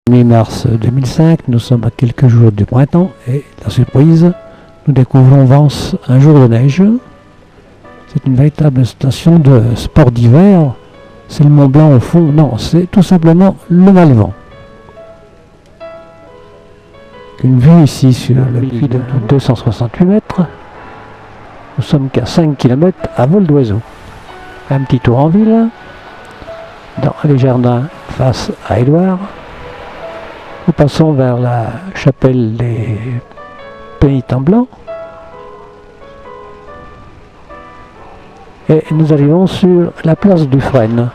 Mi-mars 2005, nous sommes à quelques jours du printemps et la surprise, nous découvrons Vence, un jour de neige. C'est une véritable station de sport d'hiver. C'est le Mont Blanc au fond. Non, c'est tout simplement le Malvent. Une vue ici sur le puits de 268 mètres. Nous sommes qu'à 5 km à vol d'oiseau. Un petit tour en ville, dans les jardins face à Édouard. Nous passons vers la chapelle des Pénitents Blancs. Et nous arrivons sur la place du Frêne.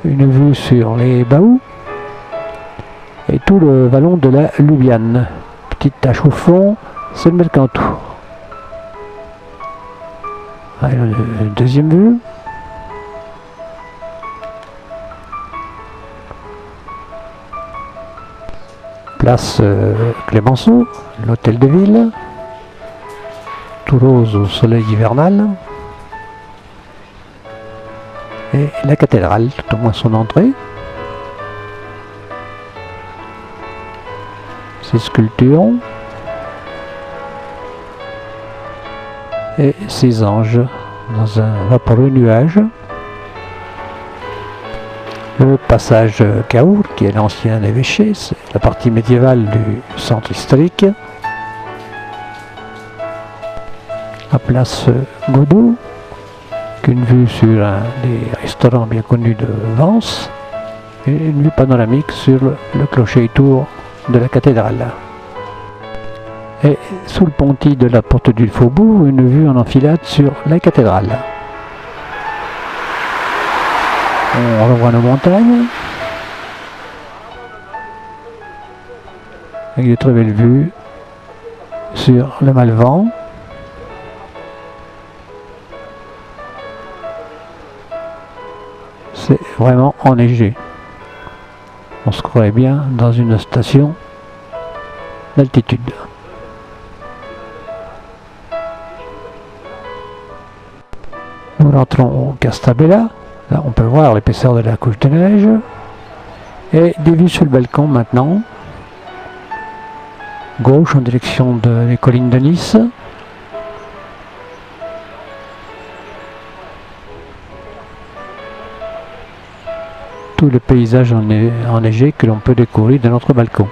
Une vue sur les Baous et tout le vallon de la Lubiane. Petite tache au fond, c'est le Mercantour. Allez, deuxième vue. Place Clémenceau, l'hôtel de ville. Tout rose au soleil hivernal. Et la cathédrale, tout au moins son entrée. Ses sculptures. Et ses anges dans un vaporeux nuage. Le passage Caour, qui est l'ancien évêché, c'est la partie médiévale du centre historique. La place Godot, une vue sur un des restaurants bien connus de Vence, et une vue panoramique sur le clocher et tour de la cathédrale. Et sous le pontis de la porte du Faubourg, une vue en enfilade sur la cathédrale. On revoit nos montagnes, avec de très belles vues sur le Malvent. C'est vraiment enneigé. On se croirait bien dans une station d'altitude. Nous rentrons au Castabella. Là, on peut voir l'épaisseur de la couche de neige. Et des vues sur le balcon maintenant. Gauche en direction des collines de Nice. Tout le paysage enneigé que l'on peut découvrir de notre balcon.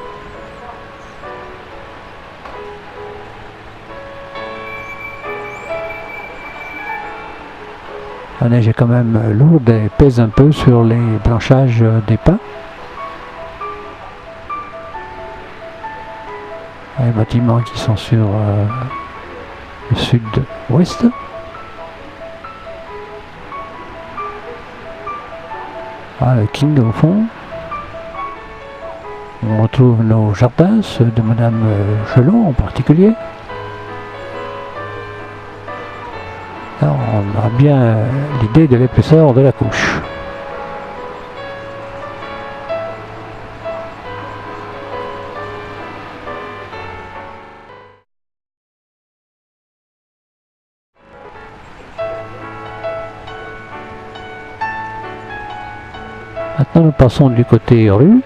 La neige est quand même lourde et pèse un peu sur les branchages des pins. Les bâtiments qui sont sur le sud-ouest. Ah, le King au fond. On retrouve nos jardins, ceux de Madame Chelon en particulier. Là, on a bien l'idée de l'épaisseur de la couche. Maintenant, nous passons du côté rue.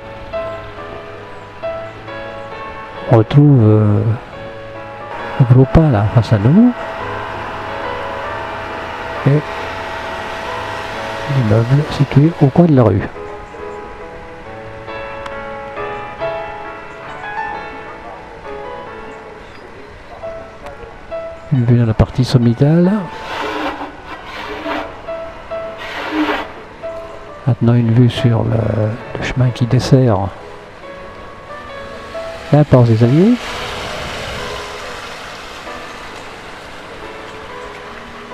On retrouve le gros pin là face à nous. Et l'immeuble situé au coin de la rue. Une vue dans la partie sommitale. Maintenant une vue sur le chemin qui dessert la porte des Alliés.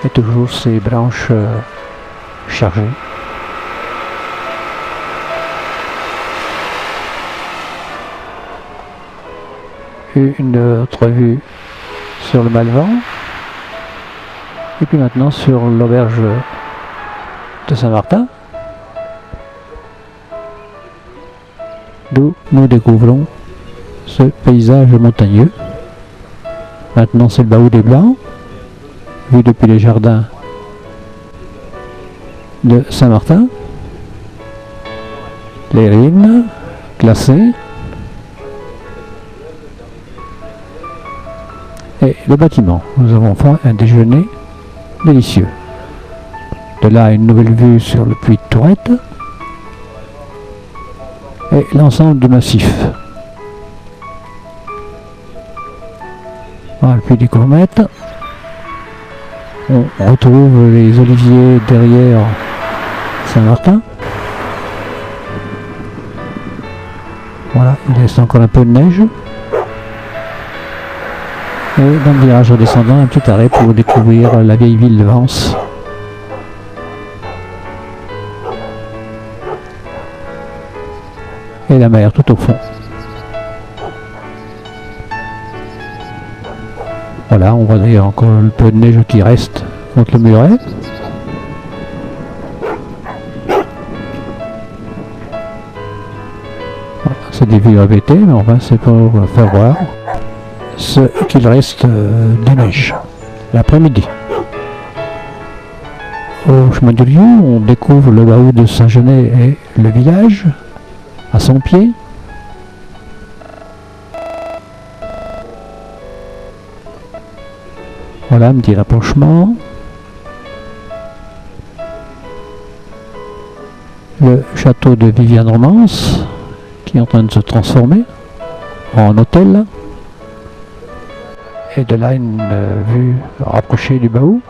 Et toujours ces branches chargées. Et une autre vue sur le Malvent. Et puis maintenant sur l'auberge de Saint-Martin. D'où nous découvrons ce paysage montagneux. Maintenant c'est le Baou des Blancs, vu depuis les jardins de Saint-Martin. Les ruines, classé. Et le bâtiment. Nous avons enfin un déjeuner délicieux. De là, une nouvelle vue sur le puits de Tourette et l'ensemble du massif. Voilà le puits des Courmettes. On retrouve les oliviers derrière Saint-Martin. Voilà, il reste encore un peu de neige. Et dans le virage redescendant, un petit arrêt pour découvrir la vieille ville de Vence. Et la mer tout au fond. Voilà, on voit d'ailleurs encore un peu de neige qui reste contre le muret. Voilà, c'est des vues répétées, mais enfin c'est pour faire voir ce qu'il reste de neige l'après-midi. Au chemin du lieu, on découvre le Bahut de Saint-Genès et le village à son pied. Voilà un petit rapprochement. Le château de Viviane-Romance qui est en train de se transformer en hôtel. Et de là une vue rapprochée du Bahut.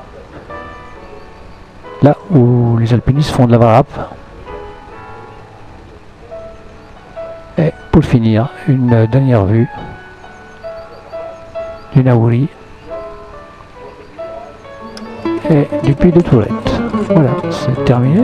Là où les alpinistes font de la varap. Et pour finir, une dernière vue du Naouri et du puits de Tourette. Voilà, c'est terminé.